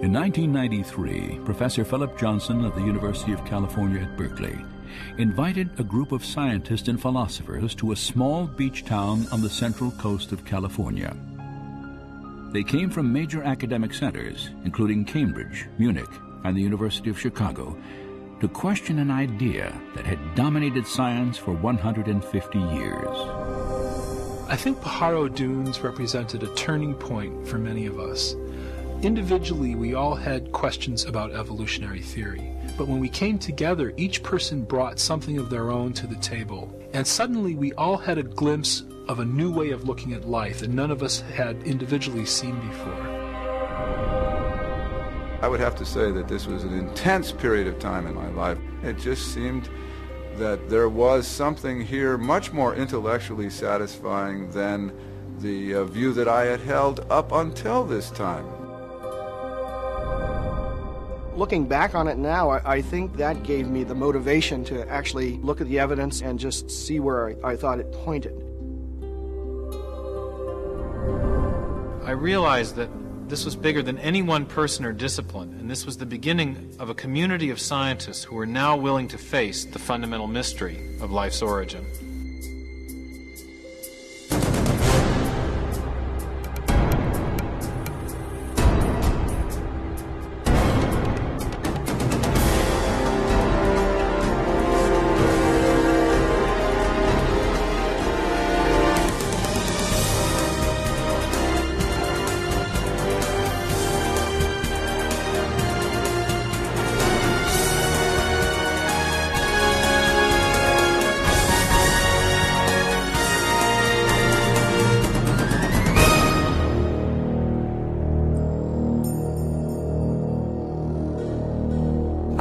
In 1993, Professor Philip Johnson of the University of California at Berkeley invited a group of scientists and philosophers to a small beach town on the central coast of California. They came from major academic centers, including Cambridge, Munich, and the University of Chicago, to question an idea that had dominated science for 150 years. I think Pajaro Dunes represented a turning point for many of us. Individually, we all had questions about evolutionary theory, but when we came together, each person brought something of their own to the table, and suddenly we all had a glimpse of a new way of looking at life that none of us had individually seen before. I would have to say that this was an intense period of time in my life. It just seemed that there was something here much more intellectually satisfying than the view that I had held up until this time. Looking back on it now, I think that gave me the motivation to actually look at the evidence and just see where I thought it pointed. I realized that this was bigger than any one person or discipline, and this was the beginning of a community of scientists who were now willing to face the fundamental mystery of life's origin.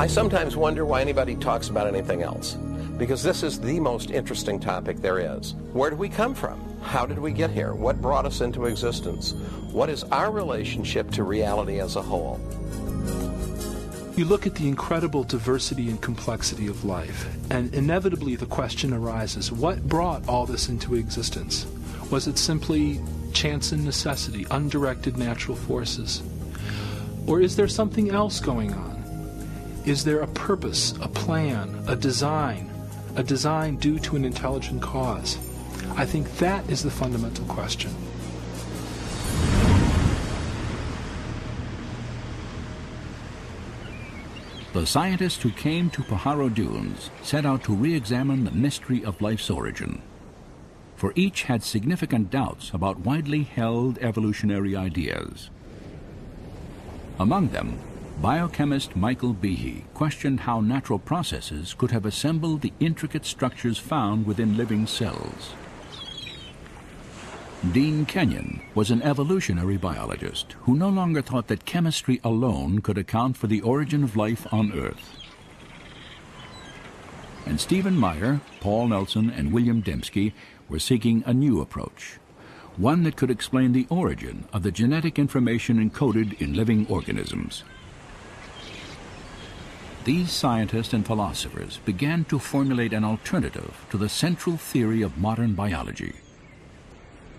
I sometimes wonder why anybody talks about anything else, because this is the most interesting topic there is. Where did we come from? How did we get here? What brought us into existence? What is our relationship to reality as a whole? You look at the incredible diversity and complexity of life, and inevitably the question arises, what brought all this into existence? Was it simply chance and necessity, undirected natural forces? Or is there something else going on? Is there a purpose, a plan, a design due to an intelligent cause? I think that is the fundamental question. The scientists who came to Pajaro Dunes set out to re-examine the mystery of life's origin. For each had significant doubts about widely held evolutionary ideas. Among them, biochemist Michael Behe questioned how natural processes could have assembled the intricate structures found within living cells. Dean Kenyon was an evolutionary biologist who no longer thought that chemistry alone could account for the origin of life on Earth. And Stephen Meyer, Paul Nelson, and William Dembski were seeking a new approach, one that could explain the origin of the genetic information encoded in living organisms. These scientists and philosophers began to formulate an alternative to the central theory of modern biology,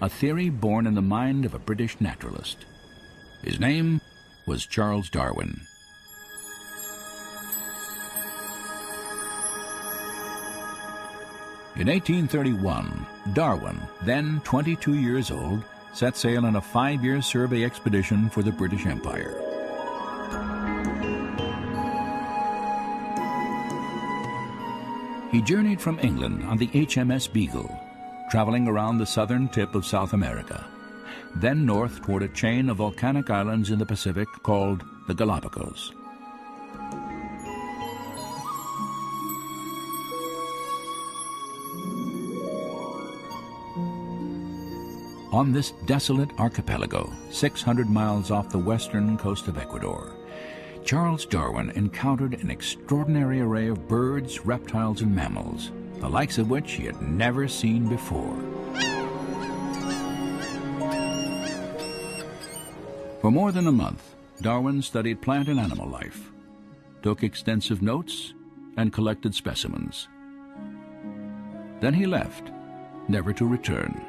a theory born in the mind of a British naturalist. His name was Charles Darwin. In 1831, Darwin, then 22 years old, set sail on a 5-year survey expedition for the British Empire. He journeyed from England on the HMS Beagle, traveling around the southern tip of South America, then north toward a chain of volcanic islands in the Pacific called the Galapagos. On this desolate archipelago, 600 miles off the western coast of Ecuador, Charles Darwin encountered an extraordinary array of birds, reptiles, and mammals, the likes of which he had never seen before. For more than a month, Darwin studied plant and animal life, took extensive notes, and collected specimens. Then he left, never to return.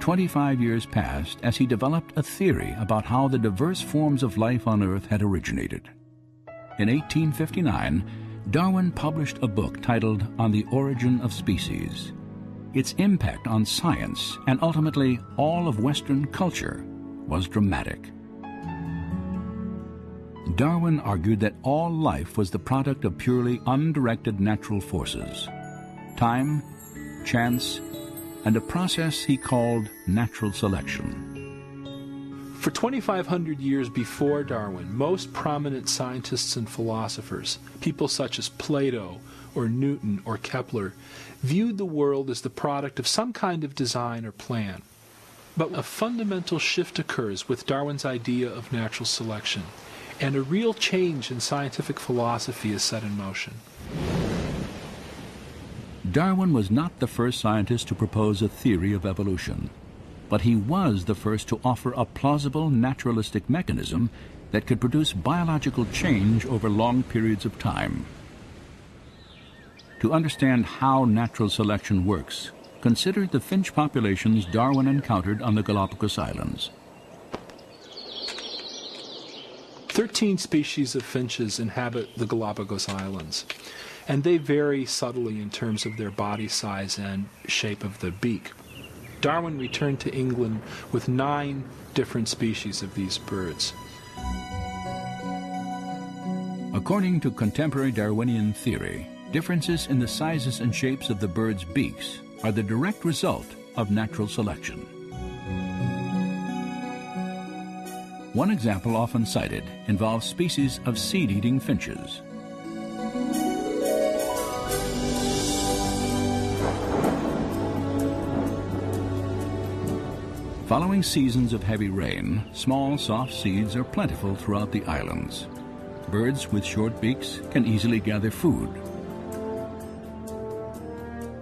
25 years passed as he developed a theory about how the diverse forms of life on Earth had originated. In 1859, Darwin published a book titled On the Origin of Species. Its impact on science and ultimately all of Western culture was dramatic. Darwin argued that all life was the product of purely undirected natural forces, time, chance, and a process he called natural selection. For 2,500 years before Darwin, most prominent scientists and philosophers, people such as Plato or Newton or Kepler, viewed the world as the product of some kind of design or plan. But a fundamental shift occurs with Darwin's idea of natural selection, and a real change in scientific philosophy is set in motion. Darwin was not the first scientist to propose a theory of evolution, but he was the first to offer a plausible naturalistic mechanism that could produce biological change over long periods of time. To understand how natural selection works, consider the finch populations Darwin encountered on the Galapagos Islands. 13 species of finches inhabit the Galapagos Islands, and they vary subtly in terms of their body size and shape of the beak. Darwin returned to England with 9 different species of these birds. According to contemporary Darwinian theory, differences in the sizes and shapes of the birds' beaks are the direct result of natural selection. One example often cited involves species of seed-eating finches. Following seasons of heavy rain, small, soft seeds are plentiful throughout the islands. Birds with short beaks can easily gather food.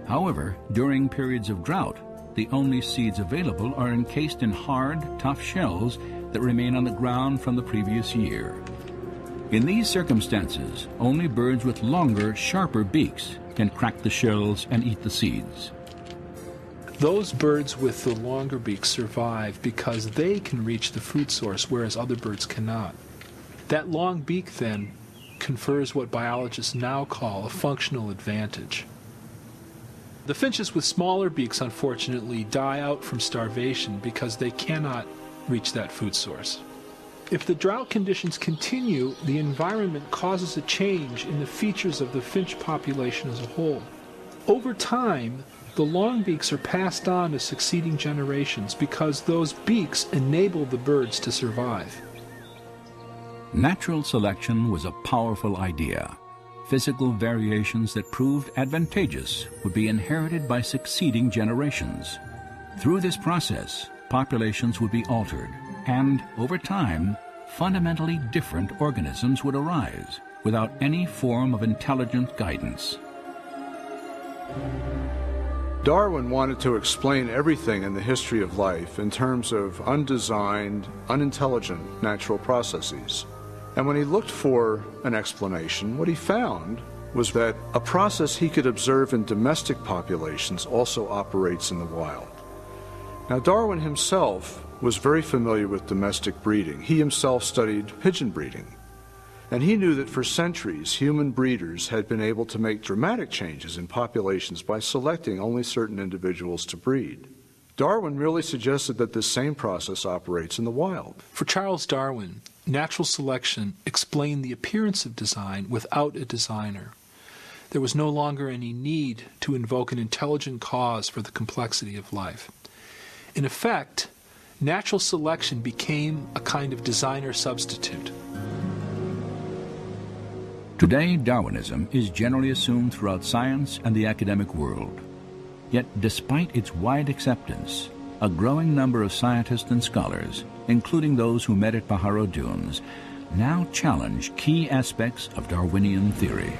However, during periods of drought, the only seeds available are encased in hard, tough shells that remain on the ground from the previous year. In these circumstances, only birds with longer, sharper beaks can crack the shells and eat the seeds. Those birds with the longer beaks survive because they can reach the food source, whereas other birds cannot. That long beak, then, confers what biologists now call a functional advantage. The finches with smaller beaks, unfortunately, die out from starvation because they cannot reach that food source. If the drought conditions continue, the environment causes a change in the features of the finch population as a whole. Over time, the long beaks are passed on to succeeding generations because those beaks enable the birds to survive. Natural selection was a powerful idea. Physical variations that proved advantageous would be inherited by succeeding generations. Through this process, populations would be altered, and over time, fundamentally different organisms would arise without any form of intelligent guidance. Darwin wanted to explain everything in the history of life in terms of undesigned, unintelligent natural processes. And when he looked for an explanation, what he found was that a process he could observe in domestic populations also operates in the wild. Now, Darwin himself was very familiar with domestic breeding. He himself studied pigeon breeding. And he knew that for centuries, human breeders had been able to make dramatic changes in populations by selecting only certain individuals to breed. Darwin really suggested that this same process operates in the wild. For Charles Darwin, natural selection explained the appearance of design without a designer. There was no longer any need to invoke an intelligent cause for the complexity of life. In effect, natural selection became a kind of designer substitute. Today, Darwinism is generally assumed throughout science and the academic world. Yet, despite its wide acceptance, a growing number of scientists and scholars, including those who met at Pajaro Dunes, now challenge key aspects of Darwinian theory.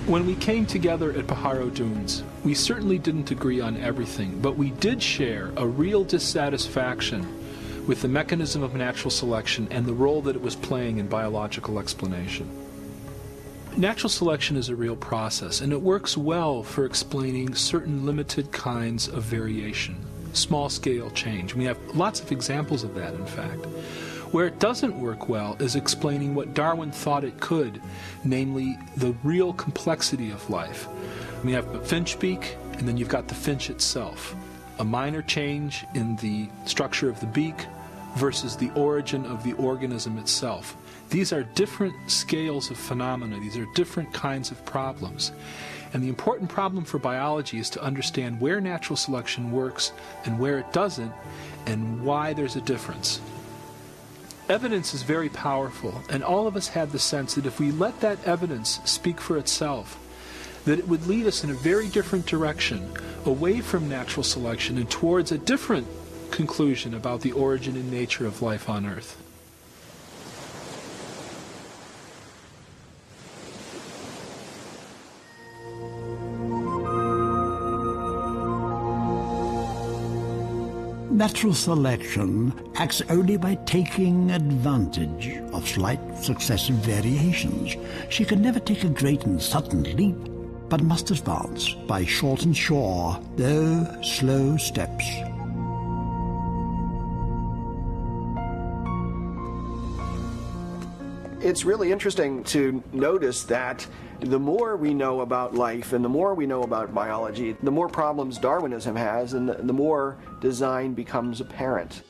When we came together at Pajaro Dunes, we certainly didn't agree on everything, but we did share a real dissatisfaction with the mechanism of natural selection and the role that it was playing in biological explanation. Natural selection is a real process, and it works well for explaining certain limited kinds of variation. small-scale change. We have lots of examples of that, in fact. Where it doesn't work well is explaining what Darwin thought it could, namely the real complexity of life. We have the finch beak, and then you've got the finch itself. A minor change in the structure of the beak versus the origin of the organism itself. These are different scales of phenomena. These are different kinds of problems. And the important problem for biology is to understand where natural selection works and where it doesn't, and why there's a difference. Evidence is very powerful, and all of us have the sense that if we let that evidence speak for itself, that it would lead us in a very different direction, away from natural selection and towards a different conclusion about the origin and nature of life on Earth. Natural selection acts only by taking advantage of slight successive variations. She can never take a great and sudden leap, but must advance by short and sure, though slow steps. It's really interesting to notice that the more we know about life and the more we know about biology, the more problems Darwinism has and the more design becomes apparent.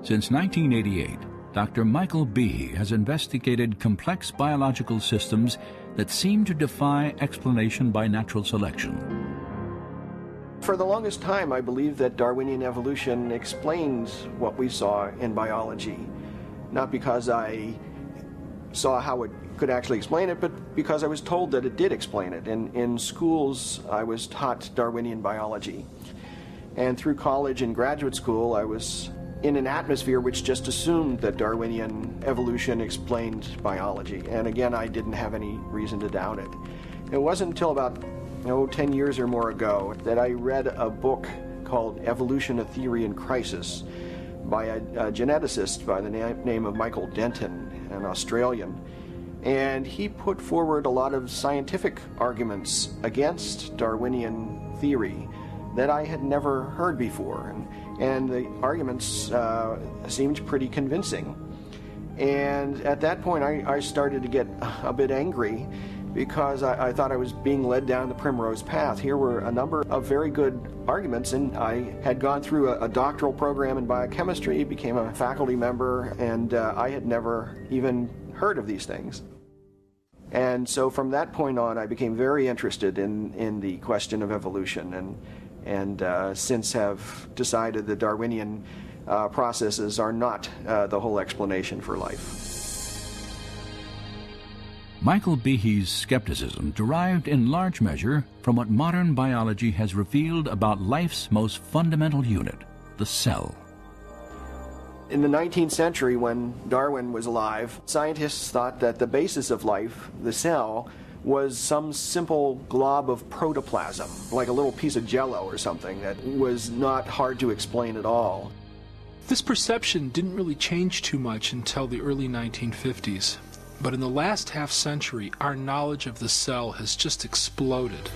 Since 1988, Dr. Michael Behe has investigated complex biological systems that seem to defy explanation by natural selection. For the longest time, I believed that Darwinian evolution explained what we saw in biology, not because I saw how it could actually explain it, but because I was told that it did explain it. In schools, I was taught Darwinian biology. And through college and graduate school, I was in an atmosphere which just assumed that Darwinian evolution explained biology. And again, I didn't have any reason to doubt it. It wasn't until about 10 years or more ago that I read a book called Evolution: A Theory in Crisis by a geneticist by the name of Michael Denton, an Australian. And he put forward a lot of scientific arguments against Darwinian theory that I had never heard before. And the arguments seemed pretty convincing. And at that point, I started to get a bit angry because I thought I was being led down the primrose path. Here were a number of very good arguments, and I had gone through a doctoral program in biochemistry, became a faculty member, and I had never even heard of these things. And so from that point on, I became very interested in the question of evolution, and since have decided that Darwinian processes are not the whole explanation for life. Michael Behe's skepticism derived in large measure from what modern biology has revealed about life's most fundamental unit, the cell. In the 19th century, when Darwin was alive, scientists thought that the basis of life, the cell, was some simple glob of protoplasm, like a little piece of jello or something that was not hard to explain at all. This perception didn't really change too much until the early 1950s. But in the last half century, our knowledge of the cell has just exploded.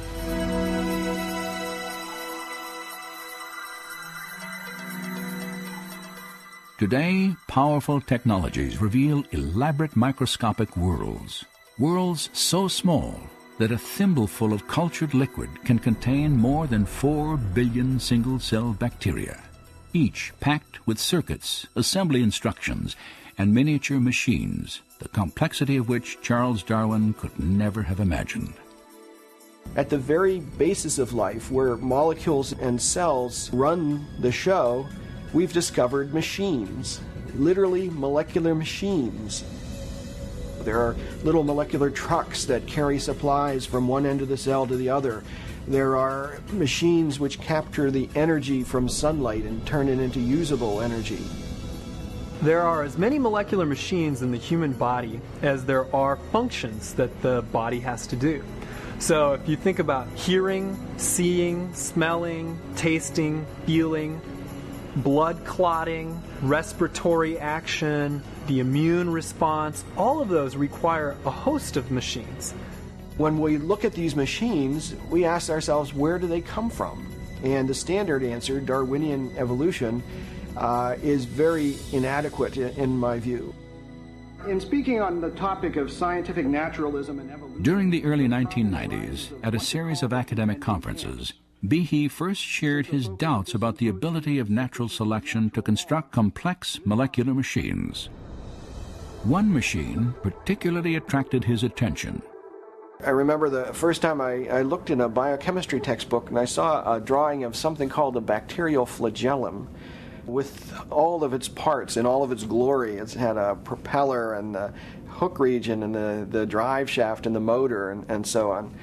Today, powerful technologies reveal elaborate microscopic worlds. Worlds so small that a thimbleful of cultured liquid can contain more than 4 billion single-cell bacteria, each packed with circuits, assembly instructions, and miniature machines, the complexity of which Charles Darwin could never have imagined. At the very basis of life, where molecules and cells run the show, we've discovered machines, literally molecular machines. There are little molecular trucks that carry supplies from one end of the cell to the other. There are machines which capture the energy from sunlight and turn it into usable energy. There are as many molecular machines in the human body as there are functions that the body has to do. So if you think about hearing, seeing, smelling, tasting, feeling, blood clotting, respiratory action, the immune response, all of those require a host of machines. When we look at these machines, we ask ourselves, where do they come from? And the standard answer, Darwinian evolution, is very inadequate in my view. In speaking on the topic of scientific naturalism and evolution... During the early 1990s, at a series of academic conferences, Behe first shared his doubts about the ability of natural selection to construct complex molecular machines. One machine particularly attracted his attention. I remember the first time I looked in a biochemistry textbook and I saw a drawing of something called a bacterial flagellum with all of its parts in all of its glory. It had a propeller and the hook region and the drive shaft and the motor and so on.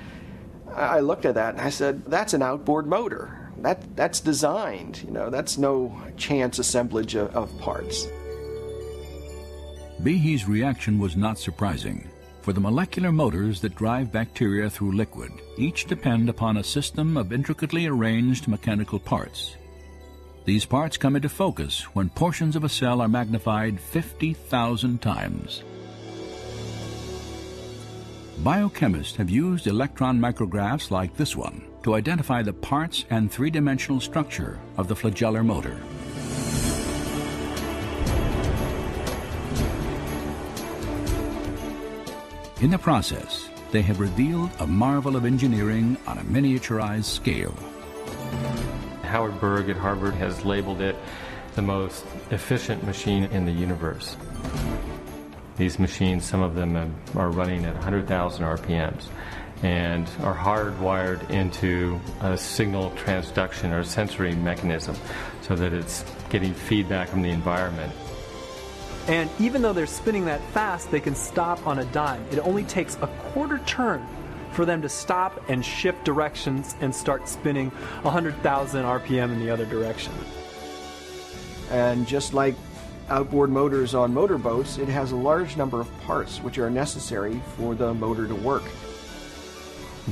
I looked at that and I said, that's an outboard motor. That's designed, you know, that's no chance assemblage of parts. Behe's reaction was not surprising, for the molecular motors that drive bacteria through liquid each depend upon a system of intricately arranged mechanical parts. These parts come into focus when portions of a cell are magnified 50,000 times. Biochemists have used electron micrographs like this one to identify the parts and three-dimensional structure of the flagellar motor. In the process, they have revealed a marvel of engineering on a miniaturized scale. Howard Berg at Harvard has labeled it the most efficient machine in the universe. These machines, some of them are running at 100,000 RPMs and are hardwired into a signal transduction or sensory mechanism so that it's getting feedback from the environment. And even though they're spinning that fast, they can stop on a dime. It only takes a quarter turn for them to stop and shift directions and start spinning 100,000 RPM in the other direction. And just like outboard motors on motorboats, it has a large number of parts which are necessary for the motor to work.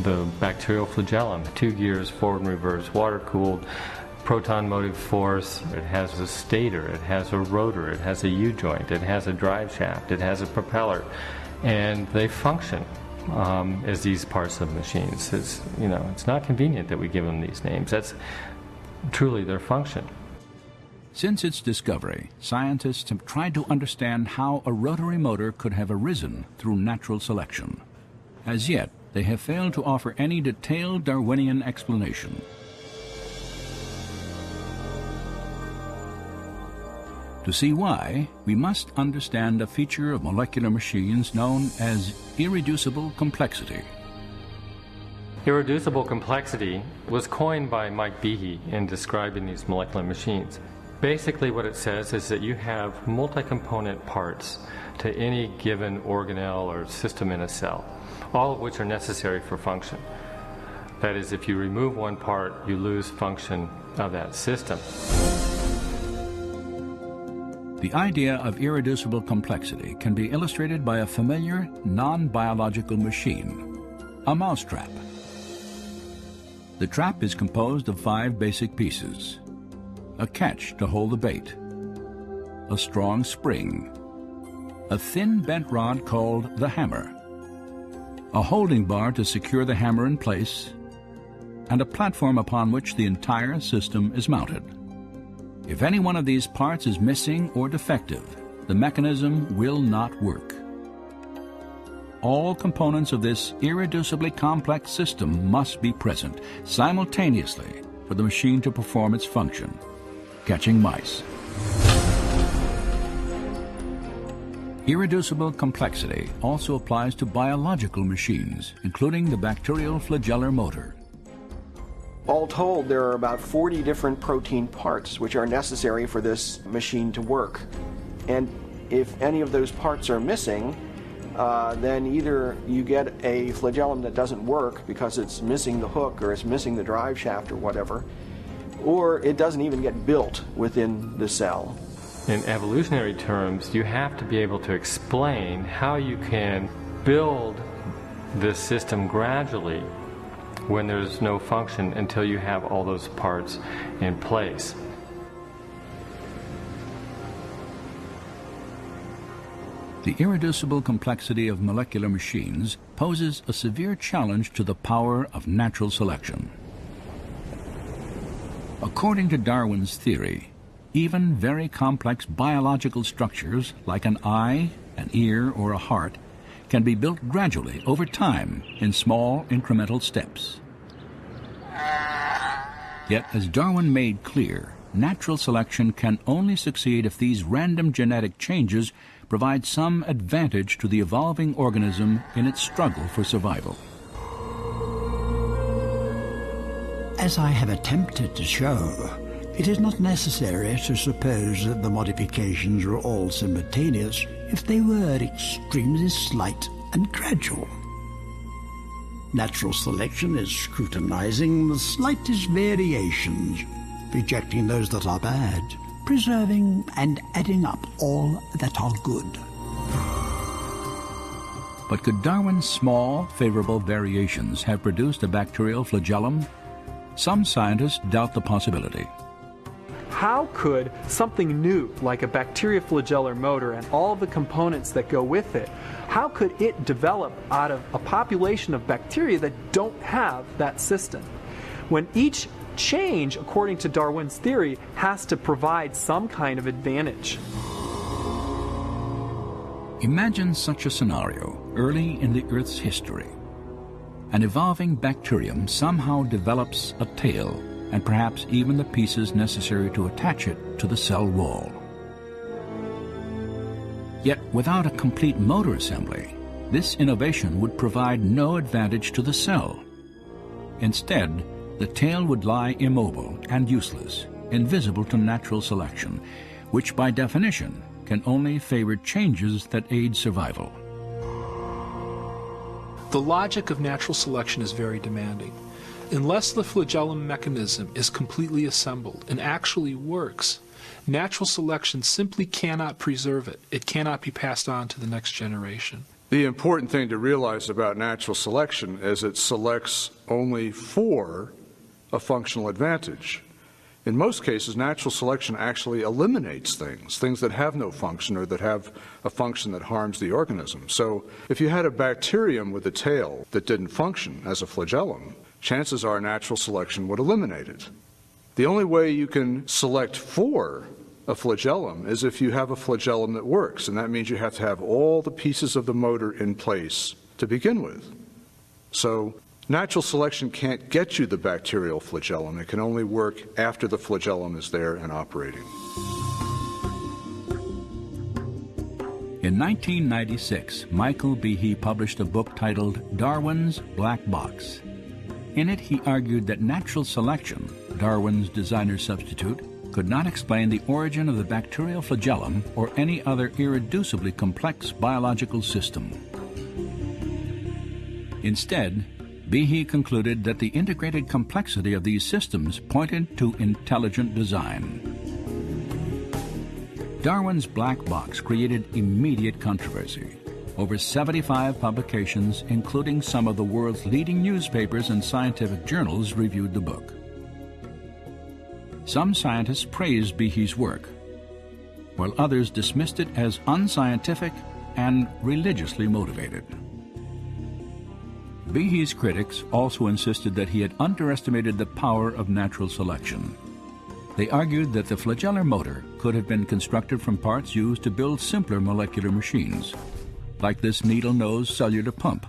The bacterial flagellum, 2 gears, forward and reverse, water-cooled, proton motive force. It has a stator, it has a rotor, it has a U-joint, it has a drive shaft, it has a propeller, and they function as these parts of machines. It's not convenient that we give them these names. That's truly their function. Since its discovery, scientists have tried to understand how a rotary motor could have arisen through natural selection. As yet, they have failed to offer any detailed Darwinian explanation. To see why, we must understand a feature of molecular machines known as irreducible complexity. Irreducible complexity was coined by Mike Behe in describing these molecular machines. Basically what it says is that you have multi-component parts to any given organelle or system in a cell, all of which are necessary for function. That is, if you remove one part, you lose function of that system. The idea of irreducible complexity can be illustrated by a familiar, non-biological machine, a mousetrap. The trap is composed of 5 basic pieces: a catch to hold the bait, a strong spring, a thin bent rod called the hammer, a holding bar to secure the hammer in place, and a platform upon which the entire system is mounted. If any one of these parts is missing or defective, the mechanism will not work. All components of this irreducibly complex system must be present simultaneously for the machine to perform its function: catching mice. Irreducible complexity also applies to biological machines, including the bacterial flagellar motor. All told, there are about 40 different protein parts which are necessary for this machine to work. And if any of those parts are missing, then either you get a flagellum that doesn't work because it's missing the hook or it's missing the drive shaft or whatever, or it doesn't even get built within the cell. In evolutionary terms, you have to be able to explain how you can build this system gradually when there's no function until you have all those parts in place. The irreducible complexity of molecular machines poses a severe challenge to the power of natural selection. According to Darwin's theory, even very complex biological structures like an eye, an ear, or a heart can be built gradually over time in small incremental steps. Yet, as Darwin made clear, natural selection can only succeed if these random genetic changes provide some advantage to the evolving organism in its struggle for survival. As I have attempted to show, it is not necessary to suppose that the modifications were all simultaneous if they were extremely slight and gradual. Natural selection is scrutinizing the slightest variations, rejecting those that are bad, preserving and adding up all that are good. But could Darwin's small, favorable variations have produced a bacterial flagellum? Some scientists doubt the possibility. How could something new, like a bacterioflagellar motor and all the components that go with it, how could it develop out of a population of bacteria that don't have that system? When each change, according to Darwin's theory, has to provide some kind of advantage. Imagine such a scenario early in the Earth's history. An evolving bacterium somehow develops a tail and perhaps even the pieces necessary to attach it to the cell wall. Yet without a complete motor assembly, this innovation would provide no advantage to the cell. Instead, the tail would lie immobile and useless, invisible to natural selection, which by definition can only favor changes that aid survival. The logic of natural selection is very demanding. Unless the flagellum mechanism is completely assembled and actually works, natural selection simply cannot preserve it. It cannot be passed on to the next generation. The important thing to realize about natural selection is it selects only for a functional advantage. In most cases, natural selection actually eliminates things that have no function or that have a function that harms the organism. So if you had a bacterium with a tail that didn't function as a flagellum, chances are natural selection would eliminate it. The only way you can select for a flagellum is if you have a flagellum that works, and that means you have to have all the pieces of the motor in place to begin with. So natural selection can't get you the bacterial flagellum. It can only work after the flagellum is there and operating. In 1996, Michael Behe published a book titled Darwin's Black Box. In it, he argued that natural selection, Darwin's designer substitute, could not explain the origin of the bacterial flagellum or any other irreducibly complex biological system. Instead, Behe concluded that the integrated complexity of these systems pointed to intelligent design. Darwin's black box created immediate controversy. Over 75 publications, including some of the world's leading newspapers and scientific journals, reviewed the book. Some scientists praised Behe's work, while others dismissed it as unscientific and religiously motivated. Behe's critics also insisted that he had underestimated the power of natural selection. They argued that the flagellar motor could have been constructed from parts used to build simpler molecular machines, like this needle-nose cellular pump.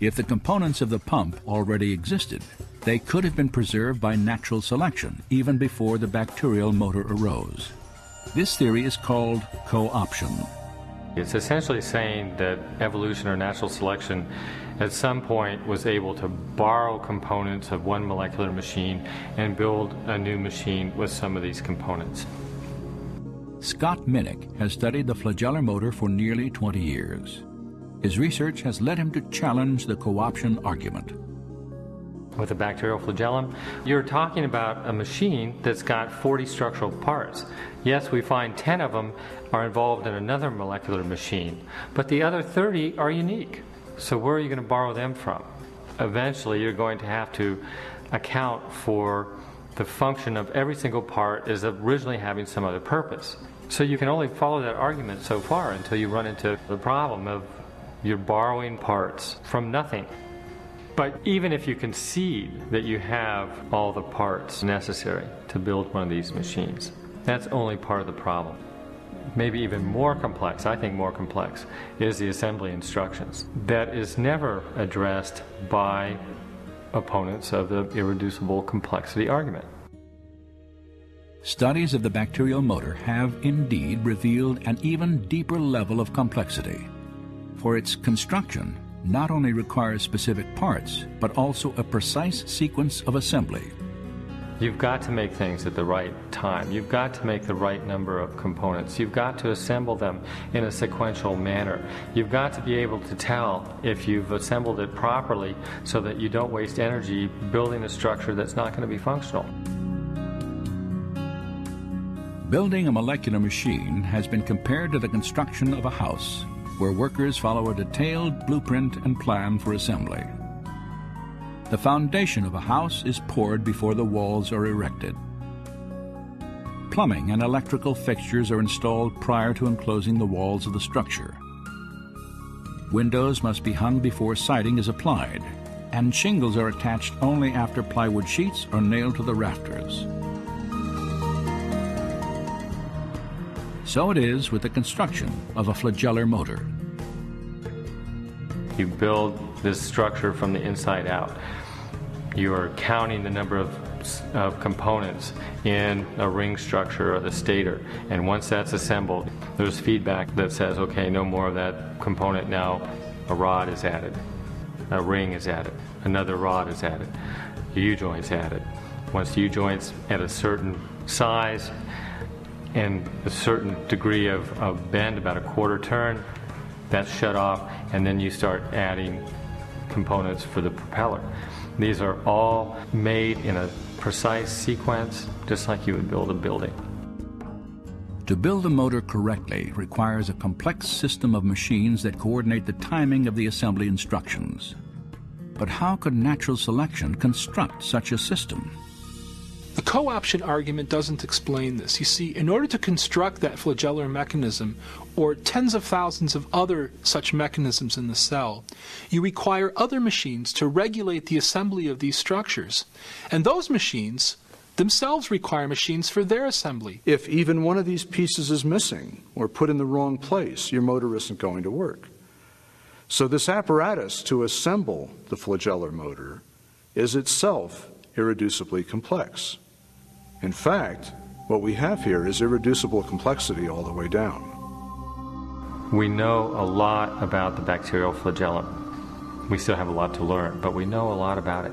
If the components of the pump already existed, they could have been preserved by natural selection even before the bacterial motor arose. This theory is called co-option. It's essentially saying that evolution or natural selection at some point was able to borrow components of one molecular machine and build a new machine with some of these components. Scott Minnick has studied the flagellar motor for nearly 20 years. His research has led him to challenge the co-option argument. With a bacterial flagellum, you're talking about a machine that's got 40 structural parts. Yes, we find 10 of them are involved in another molecular machine, but the other 30 are unique. So where are you going to borrow them from? Eventually, you're going to have to account for the function of every single part as originally having some other purpose. So you can only follow that argument so far until you run into the problem of you're borrowing parts from nothing. But even if you concede that you have all the parts necessary to build one of these machines, that's only part of the problem. Maybe even more complex, I think more complex, is the assembly instructions. That is never addressed by opponents of the irreducible complexity argument. Studies of the bacterial motor have indeed revealed an even deeper level of complexity, for its construction not only requires specific parts, but also a precise sequence of assembly. You've got to make things at the right time. You've got to make the right number of components. You've got to assemble them in a sequential manner. You've got to be able to tell if you've assembled it properly so that you don't waste energy building a structure that's not going to be functional. Building a molecular machine has been compared to the construction of a house, where workers follow a detailed blueprint and plan for assembly. The foundation of a house is poured before the walls are erected. Plumbing and electrical fixtures are installed prior to enclosing the walls of the structure. Windows must be hung before siding is applied, and shingles are attached only after plywood sheets are nailed to the rafters. So it is with the construction of a flagellar motor. You build this structure from the inside out. You are counting the number of components in a ring structure or the stator, and once that's assembled, there's feedback that says, okay, no more of that component now. A rod is added, a ring is added, another rod is added, a U-joint's added. Once the U-joint's at a certain size and a certain degree of bend, about a quarter turn, that's shut off, and then you start adding components for the propeller. These are all made in a precise sequence, just like you would build a building. To build a motor correctly requires a complex system of machines that coordinate the timing of the assembly instructions. But how could natural selection construct such a system? The co-option argument doesn't explain this. You see, in order to construct that flagellar mechanism, or tens of thousands of other such mechanisms in the cell, you require other machines to regulate the assembly of these structures. And those machines themselves require machines for their assembly. If even one of these pieces is missing or put in the wrong place, your motor isn't going to work. So this apparatus to assemble the flagellar motor is itself irreducibly complex. In fact, what we have here is irreducible complexity all the way down. We know a lot about the bacterial flagellum. We still have a lot to learn, but we know a lot about it.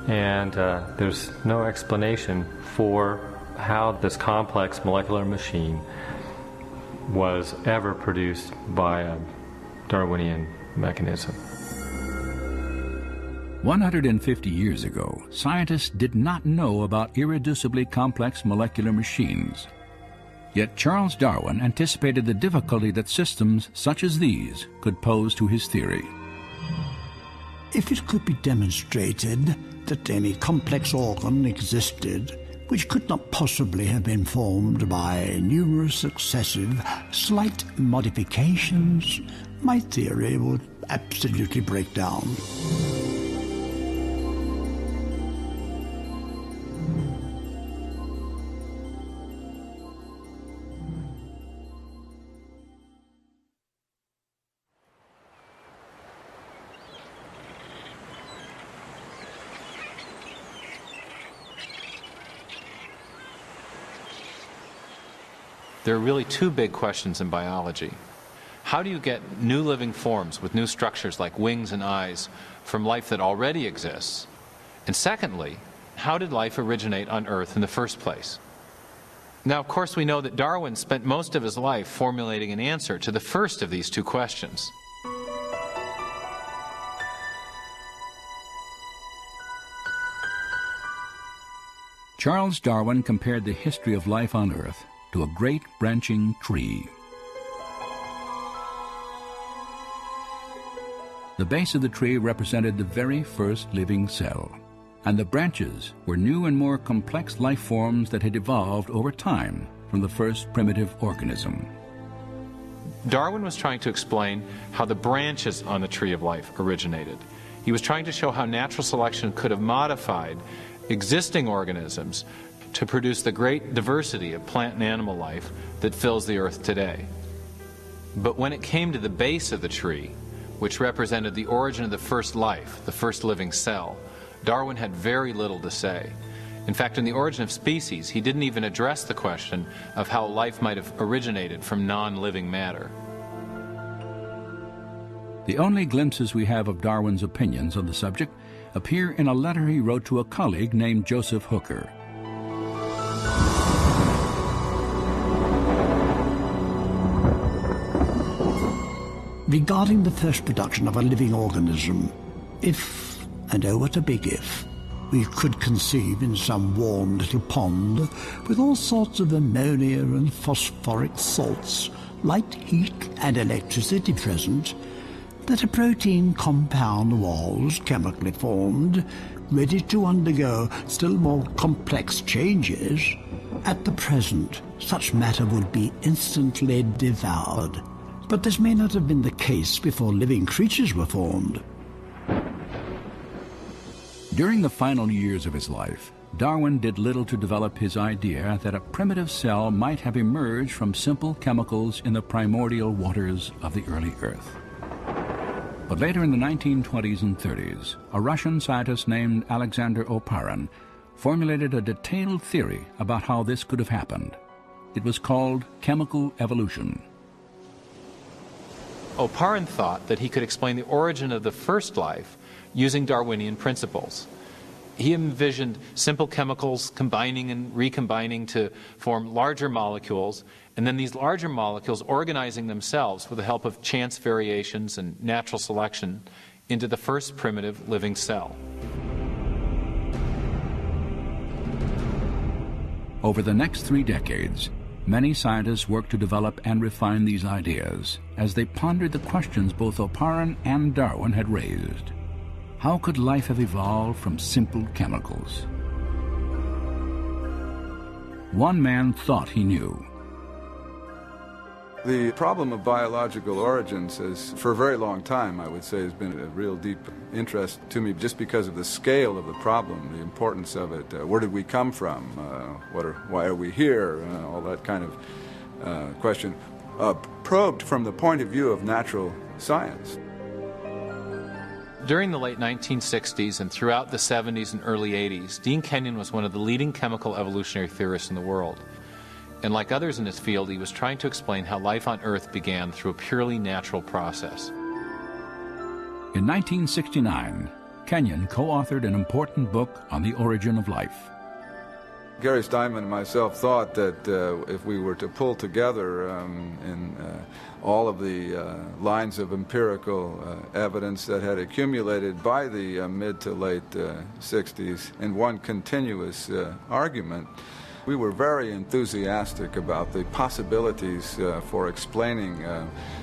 And there's no explanation for how this complex molecular machine was ever produced by a Darwinian mechanism. 150 years ago, scientists did not know about irreducibly complex molecular machines. Yet Charles Darwin anticipated the difficulty that systems such as these could pose to his theory. If it could be demonstrated that any complex organ existed which could not possibly have been formed by numerous successive slight modifications, my theory would absolutely break down. There are really two big questions in biology. How do you get new living forms with new structures like wings and eyes from life that already exists? And secondly, how did life originate on Earth in the first place? Now, of course, we know that Darwin spent most of his life formulating an answer to the first of these two questions. Charles Darwin compared the history of life on Earth to a great branching tree. The base of the tree represented the very first living cell, and the branches were new and more complex life forms that had evolved over time from the first primitive organism. Darwin was trying to explain how the branches on the tree of life originated. He was trying to show how natural selection could have modified existing organisms to produce the great diversity of plant and animal life that fills the earth today. But when it came to the base of the tree, which represented the origin of the first life, the first living cell, Darwin had very little to say. In fact, in The Origin of Species, he didn't even address the question of how life might have originated from non-living matter. The only glimpses we have of Darwin's opinions on the subject appear in a letter he wrote to a colleague named Joseph Hooker. Regarding the first production of a living organism, if, and oh what a big if, we could conceive in some warm little pond with all sorts of ammonia and phosphoric salts, light, heat and electricity present, that a protein compound was chemically formed, ready to undergo still more complex changes, at the present such matter would be instantly devoured. But this may not have been the case before living creatures were formed. During the final years of his life, Darwin did little to develop his idea that a primitive cell might have emerged from simple chemicals in the primordial waters of the early Earth. But later in the 1920s and 30s, a Russian scientist named Alexander Oparin formulated a detailed theory about how this could have happened. It was called chemical evolution. Oparin thought that he could explain the origin of the first life using Darwinian principles. He envisioned simple chemicals combining and recombining to form larger molecules, and then these larger molecules organizing themselves with the help of chance variations and natural selection into the first primitive living cell. Over the next 3 decades, many scientists worked to develop and refine these ideas as they pondered the questions both Oparin and Darwin had raised. How could life have evolved from simple chemicals? One man thought he knew. The problem of biological origins has, for a very long time, I would say, has been a real deep interest to me just because of the scale of the problem, the importance of it. Where did we come from? Why are we here? All that kind of question. Probed from the point of view of natural science. During the late 1960s and throughout the 70s and early 80s, Dean Kenyon was one of the leading chemical evolutionary theorists in the world. And like others in his field, he was trying to explain how life on Earth began through a purely natural process. In 1969, Kenyon co-authored an important book on the origin of life. Gary Steinman and myself thought that if we were to pull together all of the lines of empirical evidence that had accumulated by the mid to late 60s in one continuous argument, we were very enthusiastic about the possibilities for explaining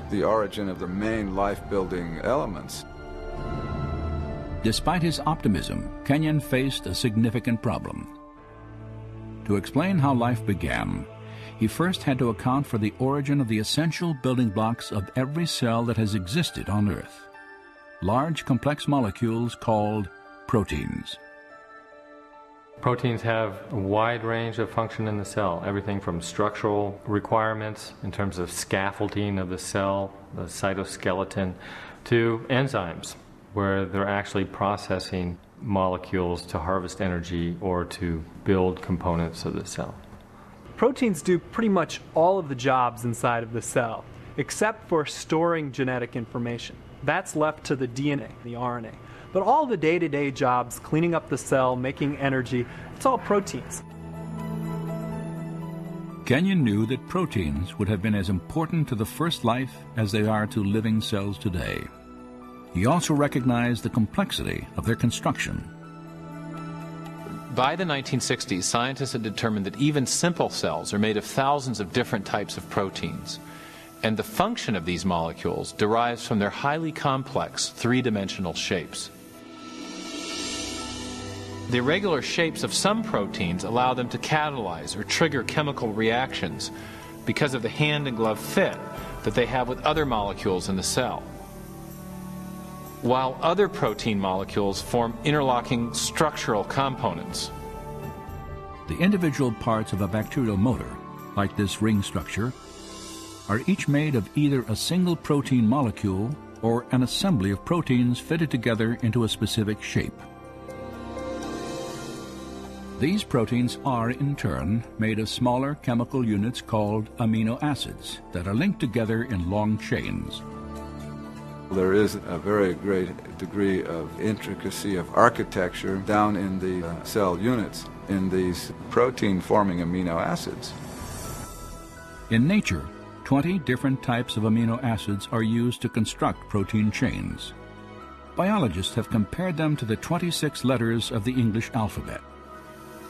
the origin of the main life-building elements. Despite his optimism, Kenyon faced a significant problem. To explain how life began, he first had to account for the origin of the essential building blocks of every cell that has existed on Earth. Large, complex molecules called proteins. Proteins have a wide range of function in the cell, everything from structural requirements in terms of scaffolding of the cell, the cytoskeleton, to enzymes, where they're actually processing molecules to harvest energy or to build components of the cell. Proteins do pretty much all of the jobs inside of the cell, except for storing genetic information. That's left to the DNA, the RNA. But all the day-to-day jobs, cleaning up the cell, making energy, it's all proteins. Kenyon knew that proteins would have been as important to the first life as they are to living cells today. He also recognized the complexity of their construction. By the 1960s, scientists had determined that even simple cells are made of thousands of different types of proteins. And the function of these molecules derives from their highly complex three-dimensional shapes. The irregular shapes of some proteins allow them to catalyze or trigger chemical reactions because of the hand and glove fit that they have with other molecules in the cell, while other protein molecules form interlocking structural components. The individual parts of a bacterial motor, like this ring structure, are each made of either a single protein molecule or an assembly of proteins fitted together into a specific shape. These proteins are, in turn, made of smaller chemical units called amino acids that are linked together in long chains. There is a very great degree of intricacy of architecture down in the cell units in these protein-forming amino acids. In nature, 20 different types of amino acids are used to construct protein chains. Biologists have compared them to the 26 letters of the English alphabet.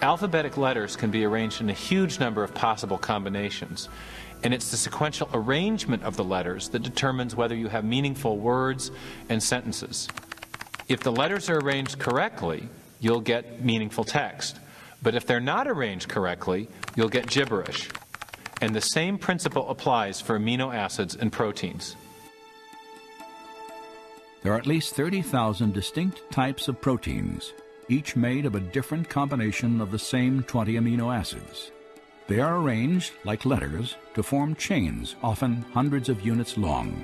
Alphabetic letters can be arranged in a huge number of possible combinations, and it's the sequential arrangement of the letters that determines whether you have meaningful words and sentences. If the letters are arranged correctly, you'll get meaningful text. But if they're not arranged correctly, you'll get gibberish. And the same principle applies for amino acids and proteins. There are at least 30,000 distinct types of proteins, each made of a different combination of the same 20 amino acids. They are arranged, like letters, to form chains, often hundreds of units long.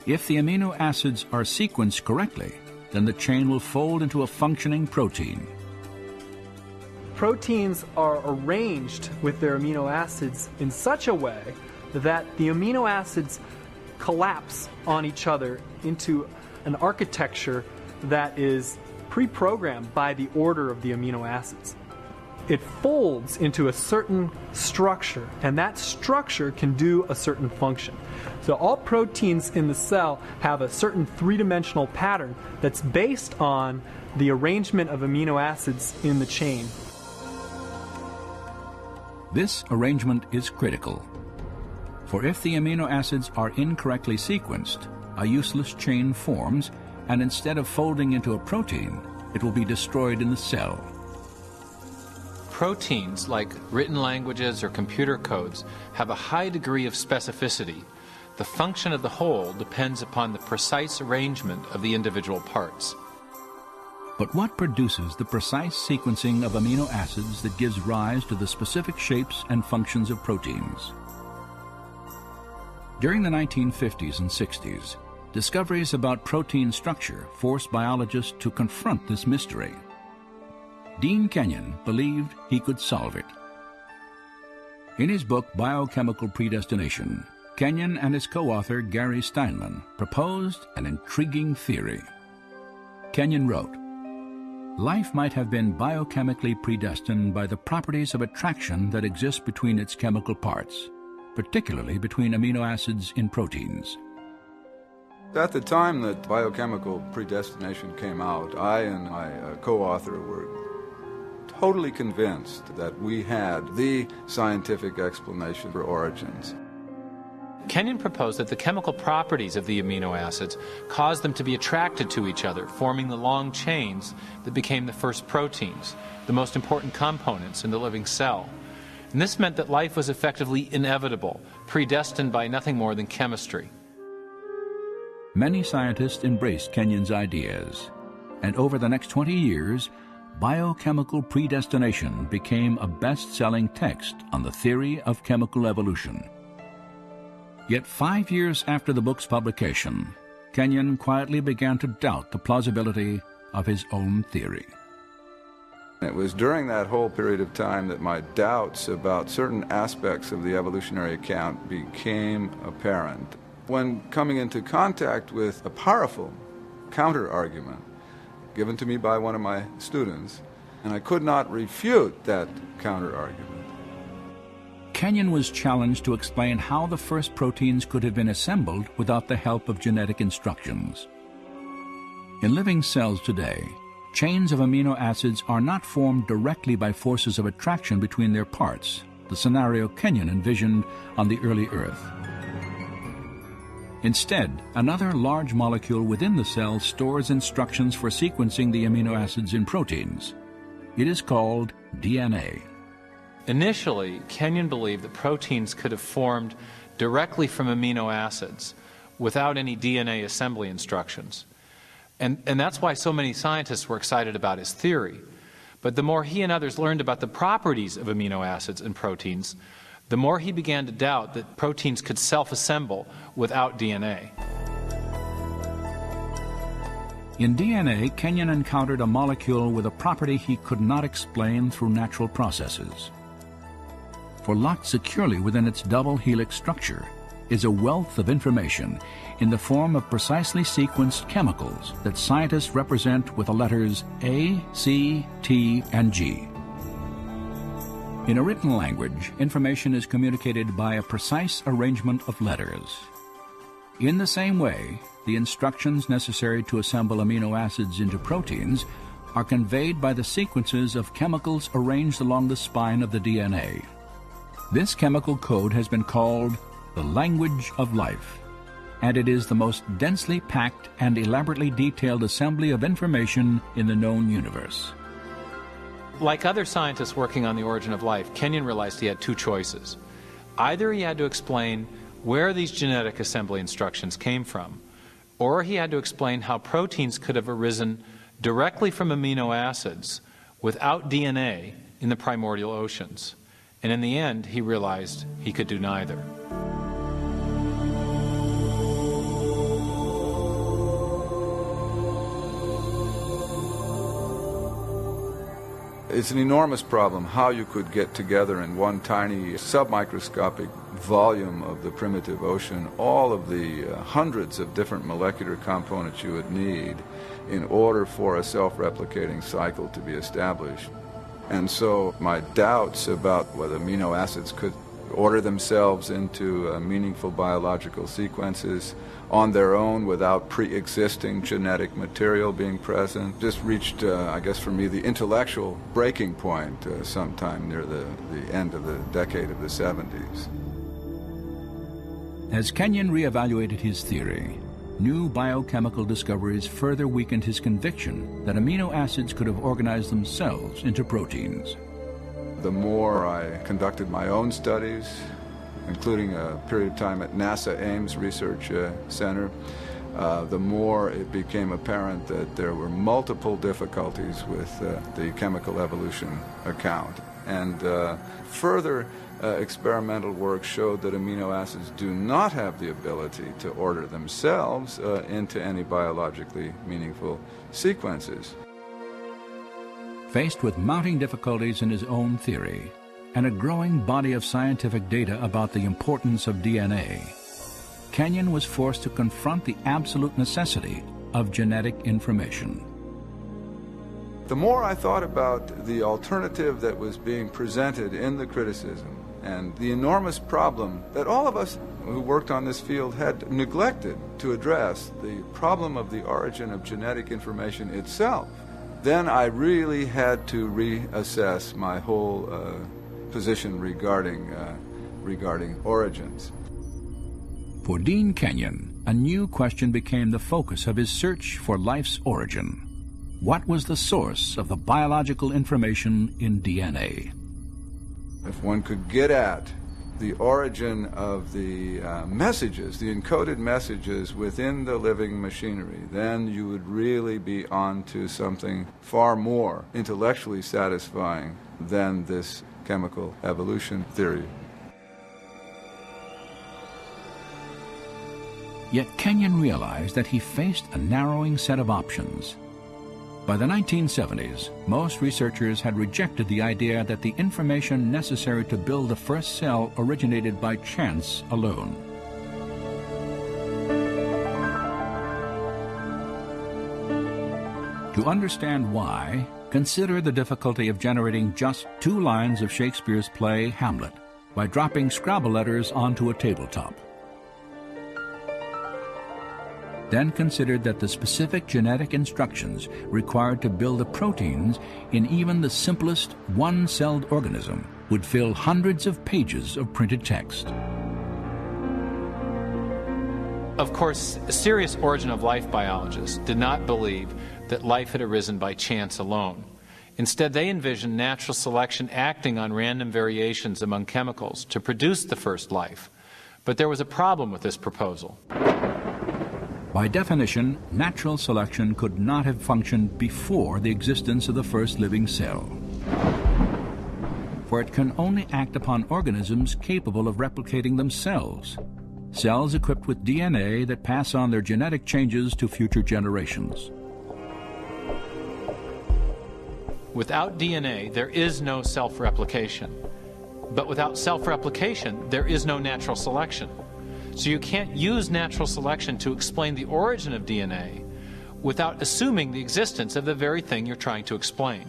If the amino acids are sequenced correctly, then the chain will fold into a functioning protein. Proteins are arranged with their amino acids in such a way that the amino acids collapse on each other into an architecture that is pre-programmed by the order of the amino acids. It folds into a certain structure, and that structure can do a certain function. So all proteins in the cell have a certain three-dimensional pattern that's based on the arrangement of amino acids in the chain. This arrangement is critical, for if the amino acids are incorrectly sequenced, a useless chain forms, and instead of folding into a protein, it will be destroyed in the cell. Proteins, like written languages or computer codes, have a high degree of specificity. The function of the whole depends upon the precise arrangement of the individual parts. But what produces the precise sequencing of amino acids that gives rise to the specific shapes and functions of proteins? During the 1950s and 60s, discoveries about protein structure forced biologists to confront this mystery. Dean Kenyon believed he could solve it. In his book Biochemical Predestination, Kenyon and his co-author Gary Steinman proposed an intriguing theory. Kenyon wrote, "Life might have been biochemically predestined by the properties of attraction that exist between its chemical parts, particularly between amino acids in proteins." At the time that biochemical predestination came out, I and my co-author were totally convinced that we had the scientific explanation for origins. Kenyon proposed that the chemical properties of the amino acids caused them to be attracted to each other, forming the long chains that became the first proteins, the most important components in the living cell. And this meant that life was effectively inevitable, predestined by nothing more than chemistry. Many scientists embraced Kenyon's ideas, and over the next 20 years, Biochemical Predestination became a best-selling text on the theory of chemical evolution. Yet 5 years after the book's publication, Kenyon quietly began to doubt the plausibility of his own theory. It was during that whole period of time that my doubts about certain aspects of the evolutionary account became apparent. When coming into contact with a powerful counter-argument given to me by one of my students, and I could not refute that counter-argument. Kenyon was challenged to explain how the first proteins could have been assembled without the help of genetic instructions. In living cells today, chains of amino acids are not formed directly by forces of attraction between their parts, the scenario Kenyon envisioned on the early Earth. Instead, another large molecule within the cell stores instructions for sequencing the amino acids in proteins. It is called DNA. Initially, Kenyon believed that proteins could have formed directly from amino acids without any DNA assembly instructions. And that's why so many scientists were excited about his theory. But the more he and others learned about the properties of amino acids and proteins, the more he began to doubt that proteins could self-assemble without DNA. In DNA, Kenyon encountered a molecule with a property he could not explain through natural processes. For locked securely within its double helix structure is a wealth of information in the form of precisely sequenced chemicals that scientists represent with the letters A, C, T, and G. In a written language, information is communicated by a precise arrangement of letters. In the same way, the instructions necessary to assemble amino acids into proteins are conveyed by the sequences of chemicals arranged along the spine of the DNA. This chemical code has been called the language of life, and it is the most densely packed and elaborately detailed assembly of information in the known universe. Like other scientists working on the origin of life, Kenyon realized he had two choices. Either he had to explain where these genetic assembly instructions came from, or he had to explain how proteins could have arisen directly from amino acids without DNA in the primordial oceans. And in the end, he realized he could do neither. It's an enormous problem how you could get together in one tiny submicroscopic volume of the primitive ocean all of the hundreds of different molecular components you would need in order for a self-replicating cycle to be established. And so my doubts about whether amino acids could order themselves into meaningful biological sequences on their own without pre-existing genetic material being present just reached, I guess for me, the intellectual breaking point sometime near the end of the decade of the 70s. As Kenyon reevaluated his theory, new biochemical discoveries further weakened his conviction that amino acids could have organized themselves into proteins. The more I conducted my own studies, including a period of time at NASA Ames Research Center, the more it became apparent that there were multiple difficulties with the chemical evolution account. And further experimental work showed that amino acids do not have the ability to order themselves into any biologically meaningful sequences. Faced with mounting difficulties in his own theory and a growing body of scientific data about the importance of DNA, Kenyon was forced to confront the absolute necessity of genetic information. The more I thought about the alternative that was being presented in the criticism and the enormous problem that all of us who worked on this field had neglected to address, the problem of the origin of genetic information itself, then I really had to reassess my whole position regarding origins. For Dean Kenyon, a new question became the focus of his search for life's origin. What was the source of the biological information in DNA? If one could get at the origin of the messages, the encoded messages within the living machinery, then you would really be on to something far more intellectually satisfying than this chemical evolution theory. Yet Kenyon realized that he faced a narrowing set of options. By the 1970s, most researchers had rejected the idea that the information necessary to build the first cell originated by chance alone. To understand why, consider the difficulty of generating just 2 lines of Shakespeare's play Hamlet by dropping Scrabble letters onto a tabletop. Then considered that the specific genetic instructions required to build the proteins in even the simplest one-celled organism would fill hundreds of pages of printed text. Of course, serious origin of life biologists did not believe that life had arisen by chance alone. Instead, they envisioned natural selection acting on random variations among chemicals to produce the first life. But there was a problem with this proposal. By definition, natural selection could not have functioned before the existence of the first living cell, for it can only act upon organisms capable of replicating themselves, cells equipped with DNA that pass on their genetic changes to future generations. Without DNA, there is no self-replication. But without self-replication, there is no natural selection. So you can't use natural selection to explain the origin of DNA without assuming the existence of the very thing you're trying to explain.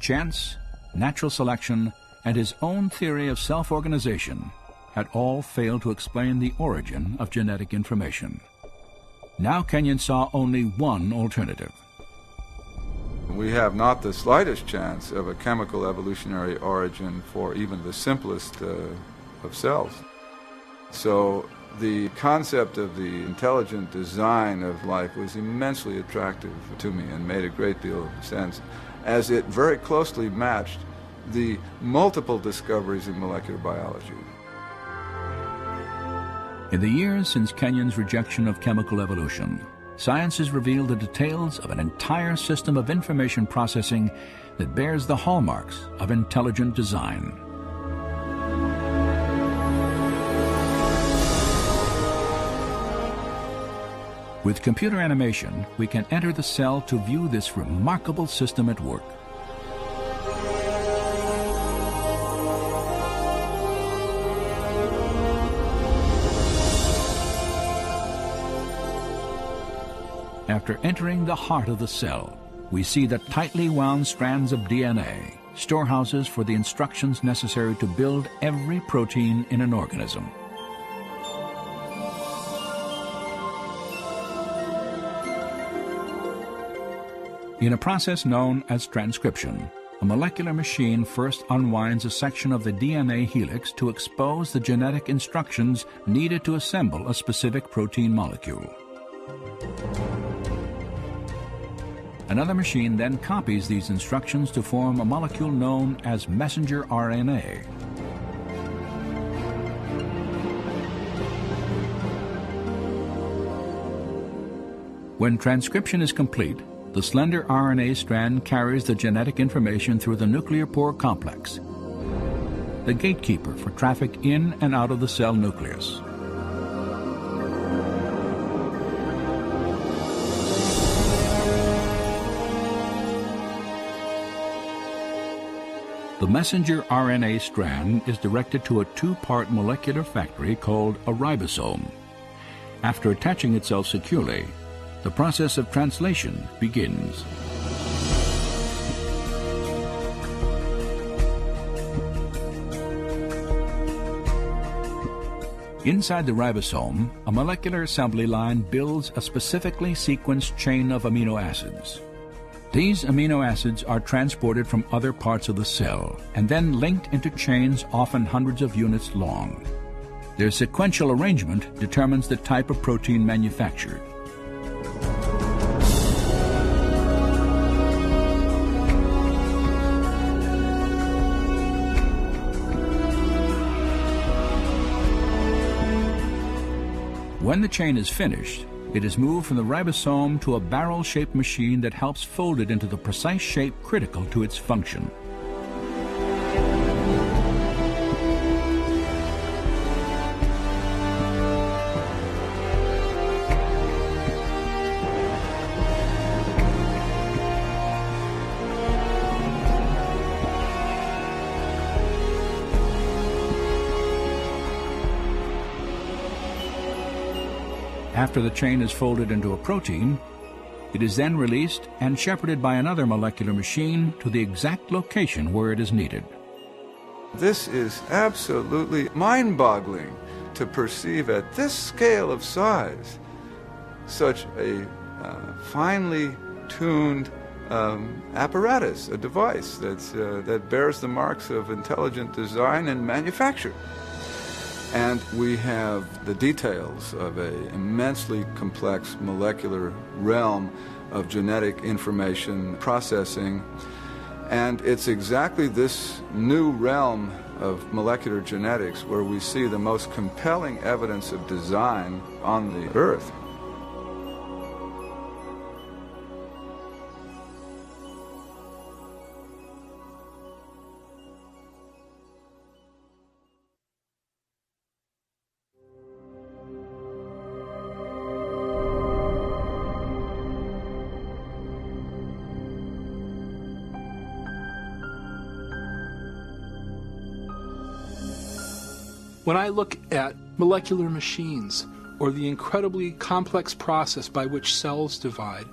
Chance, natural selection, and his own theory of self-organization had all failed to explain the origin of genetic information. Now Kenyon saw only one alternative. We have not the slightest chance of a chemical evolutionary origin for even the simplest of cells. So the concept of the intelligent design of life was immensely attractive to me and made a great deal of sense, as it very closely matched the multiple discoveries in molecular biology. In the years since Kenyon's rejection of chemical evolution, science has revealed the details of an entire system of information processing that bears the hallmarks of intelligent design. With computer animation, we can enter the cell to view this remarkable system at work. After entering the heart of the cell, we see the tightly wound strands of DNA, storehouses for the instructions necessary to build every protein in an organism. In a process known as transcription, a molecular machine first unwinds a section of the DNA helix to expose the genetic instructions needed to assemble a specific protein molecule. Another machine then copies these instructions to form a molecule known as messenger RNA. When transcription is complete, the slender RNA strand carries the genetic information through the nuclear pore complex, the gatekeeper for traffic in and out of the cell nucleus. The messenger RNA strand is directed to a two-part molecular factory called a ribosome. After attaching itself securely, the process of translation begins. Inside the ribosome, a molecular assembly line builds a specifically sequenced chain of amino acids. These amino acids are transported from other parts of the cell and then linked into chains often hundreds of units long. Their sequential arrangement determines the type of protein manufactured. When the chain is finished, it is moved from the ribosome to a barrel-shaped machine that helps fold it into the precise shape critical to its function. After the chain is folded into a protein, it is then released and shepherded by another molecular machine to the exact location where it is needed. This is absolutely mind-boggling to perceive at this scale of size such a finely tuned apparatus, a device that bears the marks of intelligent design and manufacture. And we have the details of an immensely complex molecular realm of genetic information processing. And it's exactly this new realm of molecular genetics where we see the most compelling evidence of design on the Earth. When I look at molecular machines or the incredibly complex process by which cells divide,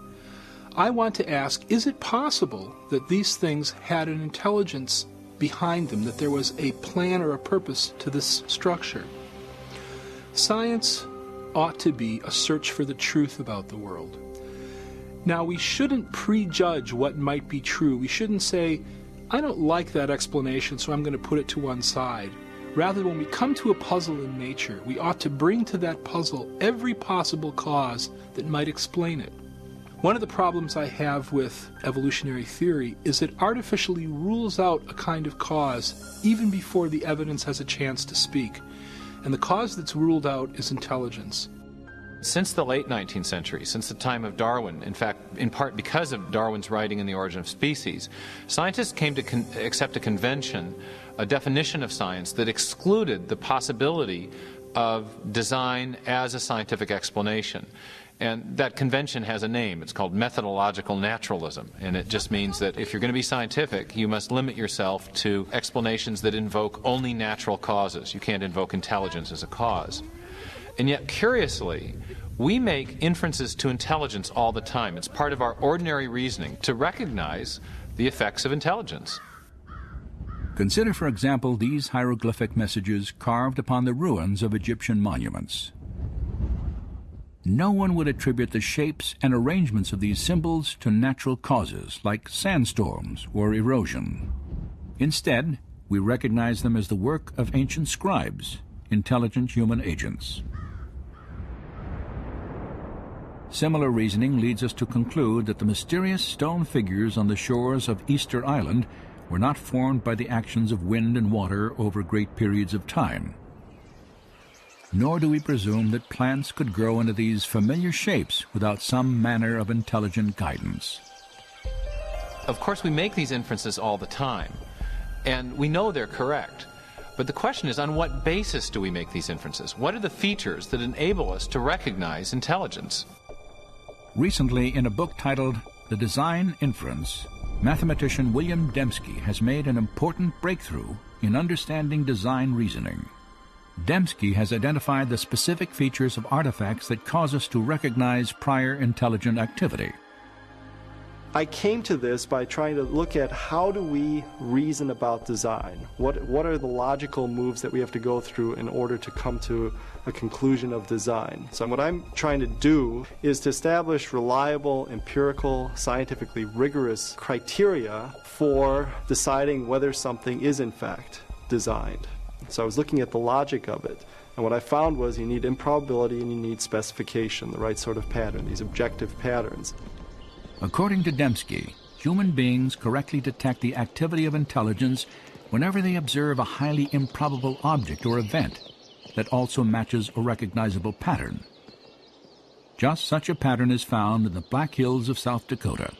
I want to ask, is it possible that these things had an intelligence behind them, that there was a plan or a purpose to this structure? Science ought to be a search for the truth about the world. Now, we shouldn't prejudge what might be true. We shouldn't say, I don't like that explanation, so I'm going to put it to one side. Rather, when we come to a puzzle in nature, we ought to bring to that puzzle every possible cause that might explain it. One of the problems I have with evolutionary theory is it artificially rules out a kind of cause even before the evidence has a chance to speak. And the cause that's ruled out is intelligence. Since the late 19th century, since the time of Darwin, in fact, in part because of Darwin's writing in The Origin of Species, scientists came to accept a convention, a definition of science that excluded the possibility of design as a scientific explanation. And that convention has a name. It's called methodological naturalism. And it just means that if you're going to be scientific, you must limit yourself to explanations that invoke only natural causes. You can't invoke intelligence as a cause. And yet, curiously, we make inferences to intelligence all the time. It's part of our ordinary reasoning to recognize the effects of intelligence. Consider, for example, these hieroglyphic messages carved upon the ruins of Egyptian monuments. No one would attribute the shapes and arrangements of these symbols to natural causes like sandstorms or erosion. Instead, we recognize them as the work of ancient scribes, intelligent human agents. Similar reasoning leads us to conclude that the mysterious stone figures on the shores of Easter Island were not formed by the actions of wind and water over great periods of time. Nor do we presume that plants could grow into these familiar shapes without some manner of intelligent guidance. Of course, we make these inferences all the time, and we know they're correct. But the question is, on what basis do we make these inferences? What are the features that enable us to recognize intelligence? Recently, in a book titled The Design Inference, mathematician William Dembski has made an important breakthrough in understanding design reasoning. Dembski has identified the specific features of artifacts that cause us to recognize prior intelligent activity. I came to this by trying to look at how do we reason about design? What are the logical moves that we have to go through in order to come to a conclusion of design? So what I'm trying to do is to establish reliable, empirical, scientifically rigorous criteria for deciding whether something is in fact designed. So I was looking at the logic of it. And what I found was you need improbability and you need specification, the right sort of pattern, these objective patterns. According to Dembski, human beings correctly detect the activity of intelligence whenever they observe a highly improbable object or event that also matches a recognizable pattern. Just such a pattern is found in the Black Hills of South Dakota.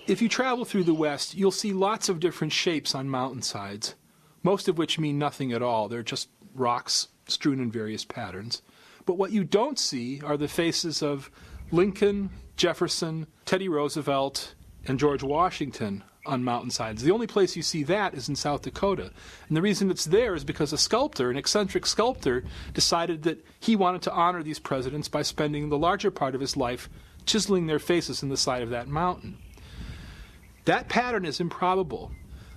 If you travel through the West, you'll see lots of different shapes on mountainsides, most of which mean nothing at all. They're just rocks strewn in various patterns. But what you don't see are the faces of Lincoln, Jefferson, Teddy Roosevelt, and George Washington on mountainsides. The only place you see that is in South Dakota. And the reason it's there is because a sculptor, an eccentric sculptor, decided that he wanted to honor these presidents by spending the larger part of his life chiseling their faces in the side of that mountain. That pattern is improbable.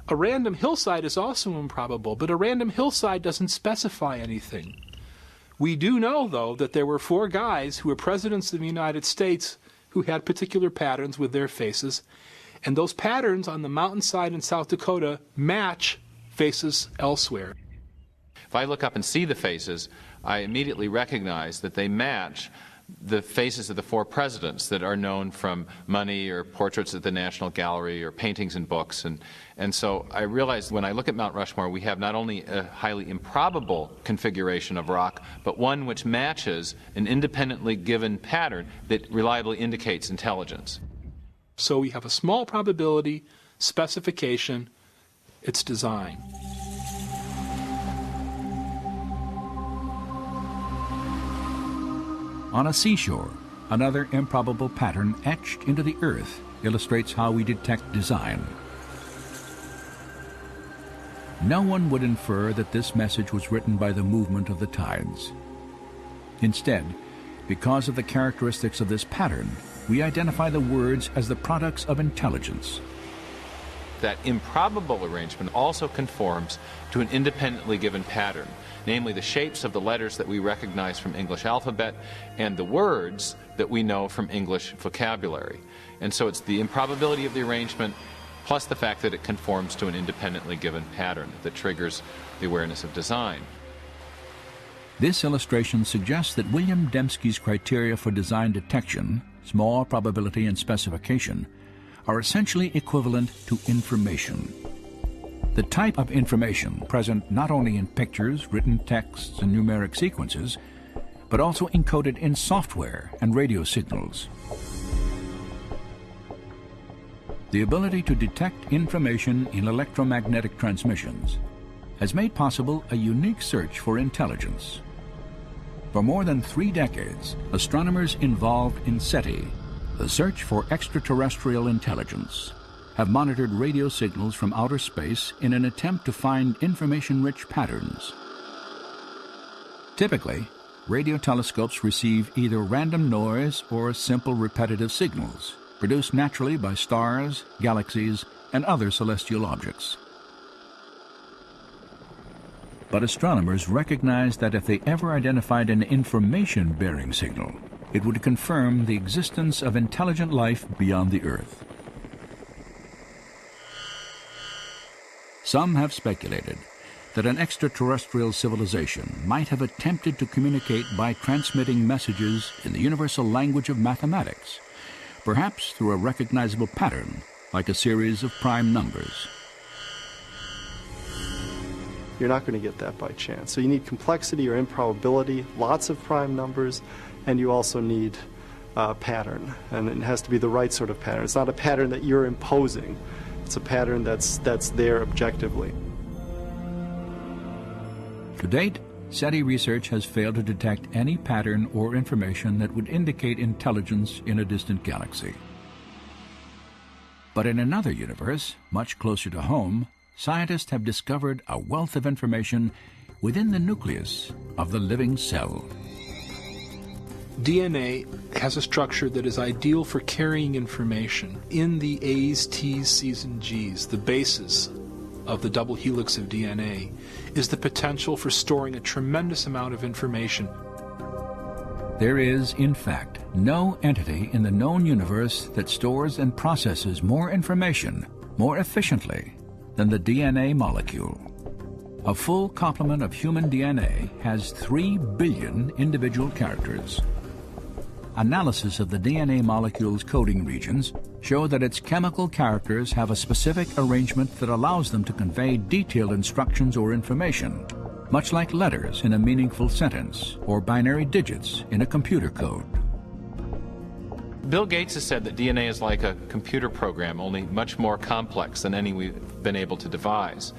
A random hillside is also improbable, but a random hillside doesn't specify anything. We do know, though, that there were 4 guys who were presidents of the United States who had particular patterns with their faces, and those patterns on the mountainside in South Dakota match faces elsewhere. If I look up and see the faces, I immediately recognize that they match the faces of the 4 presidents that are known from money or portraits at the National Gallery or paintings and books. And so I realized when I look at Mount Rushmore, we have not only a highly improbable configuration of rock, but one which matches an independently given pattern that reliably indicates intelligence. So we have a small probability, specification, its design. On a seashore, another improbable pattern etched into the earth illustrates how we detect design. No one would infer that this message was written by the movement of the tides. Instead, because of the characteristics of this pattern, we identify the words as the products of intelligence. That improbable arrangement also conforms to an independently given pattern, namely the shapes of the letters that we recognize from English alphabet and the words that we know from English vocabulary. And so it's the improbability of the arrangement plus the fact that it conforms to an independently given pattern that triggers the awareness of design. This illustration suggests that William Dembski's criteria for design detection, small probability and specification, are essentially equivalent to information. The type of information present not only in pictures, written texts, and numeric sequences, but also encoded in software and radio signals. The ability to detect information in electromagnetic transmissions has made possible a unique search for intelligence. For more than 3 decades, astronomers involved in SETI, the search for extraterrestrial intelligence, have monitored radio signals from outer space in an attempt to find information-rich patterns. Typically, radio telescopes receive either random noise or simple repetitive signals produced naturally by stars, galaxies, and other celestial objects. But astronomers recognized that if they ever identified an information-bearing signal, it would confirm the existence of intelligent life beyond the Earth. Some have speculated that an extraterrestrial civilization might have attempted to communicate by transmitting messages in the universal language of mathematics, perhaps through a recognizable pattern like a series of prime numbers. You're not going to get that by chance. So you need complexity or improbability, lots of prime numbers, and you also need a pattern. And it has to be the right sort of pattern. It's not a pattern that you're imposing. It's a pattern that's there objectively. To date, SETI research has failed to detect any pattern or information that would indicate intelligence in a distant galaxy. But in another universe, much closer to home, scientists have discovered a wealth of information within the nucleus of the living cell. DNA has a structure that is ideal for carrying information. In the A's, T's, C's, and G's, the bases of the double helix of DNA, is the potential for storing a tremendous amount of information. There is, in fact, no entity in the known universe that stores and processes more information more efficiently than the DNA molecule. A full complement of human DNA has 3 billion individual characters. Analysis of the DNA molecule's coding regions show that its chemical characters have a specific arrangement that allows them to convey detailed instructions or information, much like letters in a meaningful sentence or binary digits in a computer code. Bill Gates has said that DNA is like a computer program, only much more complex than any we've been able to devise.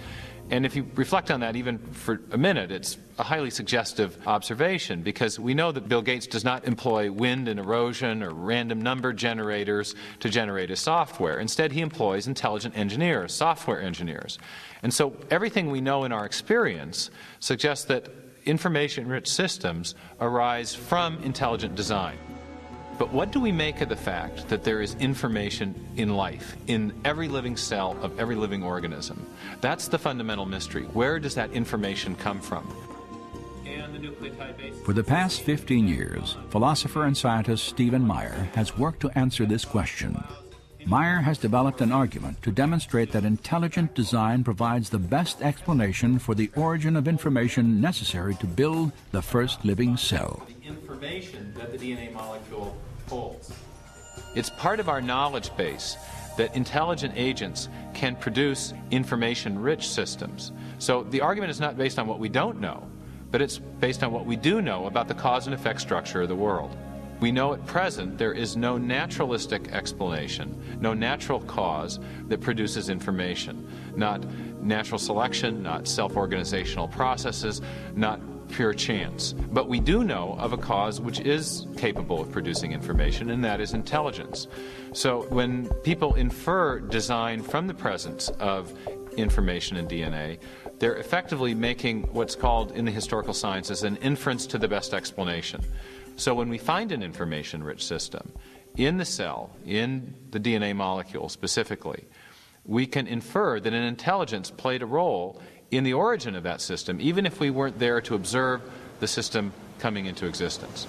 And if you reflect on that even for a minute, it's a highly suggestive observation, because we know that Bill Gates does not employ wind and erosion or random number generators to generate his software. Instead, he employs intelligent engineers, software engineers. And so everything we know in our experience suggests that information-rich systems arise from intelligent design. But what do we make of the fact that there is information in life, in every living cell of every living organism? That's the fundamental mystery. Where does that information come from? For the past 15 years, philosopher and scientist Stephen Meyer has worked to answer this question. Meyer has developed an argument to demonstrate that intelligent design provides the best explanation for the origin of information necessary to build the first living cell. information that the DNA molecule holds. It's part of our knowledge base that intelligent agents can produce information-rich systems. So the argument is not based on what we don't know, but it's based on what we do know about the cause and effect structure of the world. We know at present there is no naturalistic explanation, no natural cause that produces information, not natural selection, not self-organizational processes, not pure chance. But we do know of a cause which is capable of producing information, and that is intelligence. So when people infer design from the presence of information in DNA, they're effectively making what's called in the historical sciences an inference to the best explanation. So when we find an information-rich system in the cell, in the DNA molecule specifically, we can infer that an intelligence played a role in the origin of that system, even if we weren't there to observe the system coming into existence.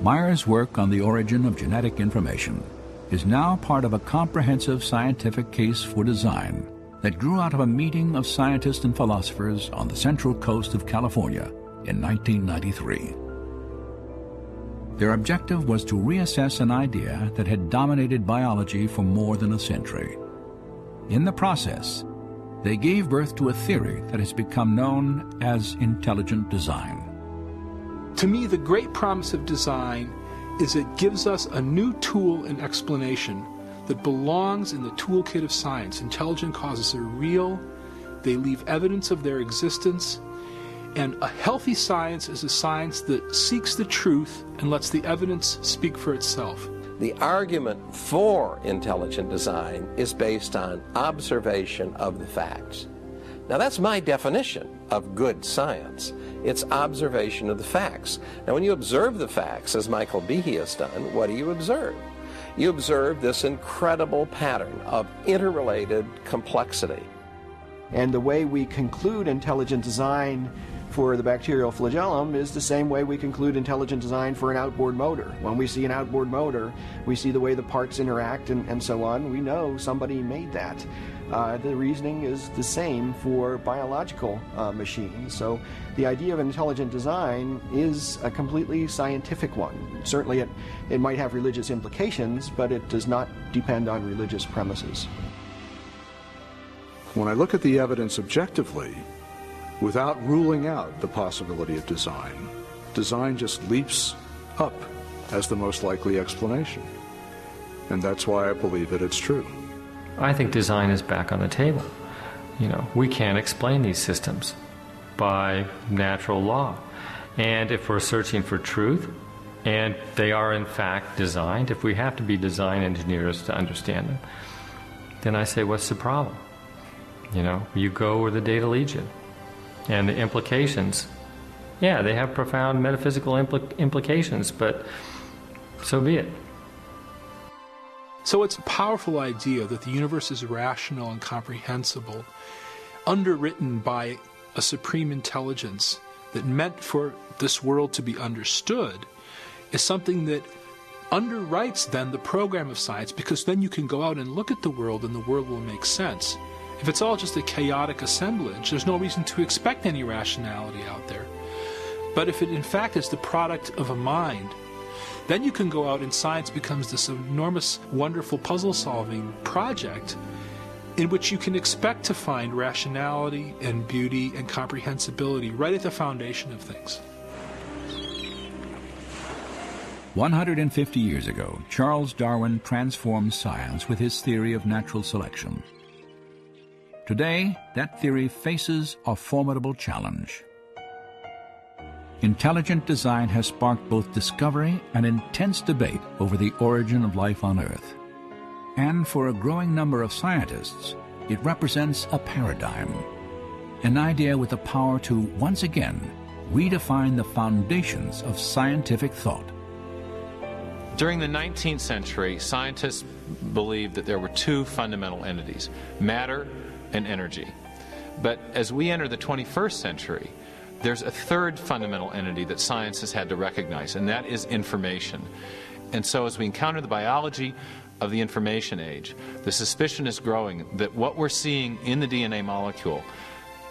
Meyer's work on the origin of genetic information is now part of a comprehensive scientific case for design that grew out of a meeting of scientists and philosophers on the central coast of California in 1993. Their objective was to reassess an idea that had dominated biology for more than a century. In the process, they gave birth to a theory that has become known as intelligent design. To me, the great promise of design is it gives us a new tool and explanation that belongs in the toolkit of science. Intelligent causes are real, they leave evidence of their existence, and a healthy science is a science that seeks the truth and lets the evidence speak for itself. The argument for intelligent design is based on observation of the facts. Now that's my definition of good science. It's observation of the facts. Now when you observe the facts, as Michael Behe has done, what do you observe? You observe this incredible pattern of interrelated complexity. And the way we conclude intelligent design for the bacterial flagellum is the same way we conclude intelligent design for an outboard motor. When we see an outboard motor, we see the way the parts interact and so on. We know somebody made that. The reasoning is the same for biological machines. So the idea of intelligent design is a completely scientific one. Certainly it might have religious implications, but it does not depend on religious premises. When I look at the evidence objectively, without ruling out the possibility of design, design just leaps up as the most likely explanation. And that's why I believe that it's true. I think design is back on the table. You know, we can't explain these systems by natural law. And if we're searching for truth, and they are in fact designed, if we have to be design engineers to understand them, then I say, what's the problem? You know, you go where the data leads you. And the implications, yeah, they have profound metaphysical implications, but so be it. So it's a powerful idea that the universe is rational and comprehensible, underwritten by a supreme intelligence that meant for this world to be understood, is something that underwrites then the program of science, because then you can go out and look at the world and the world will make sense. If it's all just a chaotic assemblage, there's no reason to expect any rationality out there. But if it in fact is the product of a mind, then you can go out and science becomes this enormous, wonderful puzzle-solving project in which you can expect to find rationality and beauty and comprehensibility right at the foundation of things. 150 years ago, Charles Darwin transformed science with his theory of natural selection. Today, that theory faces a formidable challenge. Intelligent design has sparked both discovery and intense debate over the origin of life on Earth. And for a growing number of scientists, it represents a paradigm, an idea with the power to, once again, redefine the foundations of scientific thought. During the 19th century, scientists believed that there were two fundamental entities, matter and energy. But as we enter the 21st century, there's a third fundamental entity that science has had to recognize, and that is information. And so as we encounter the biology of the information age, the suspicion is growing that what we're seeing in the DNA molecule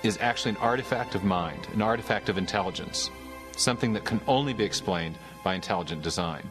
is actually an artifact of mind, an artifact of intelligence. something that can only be explained by intelligent design.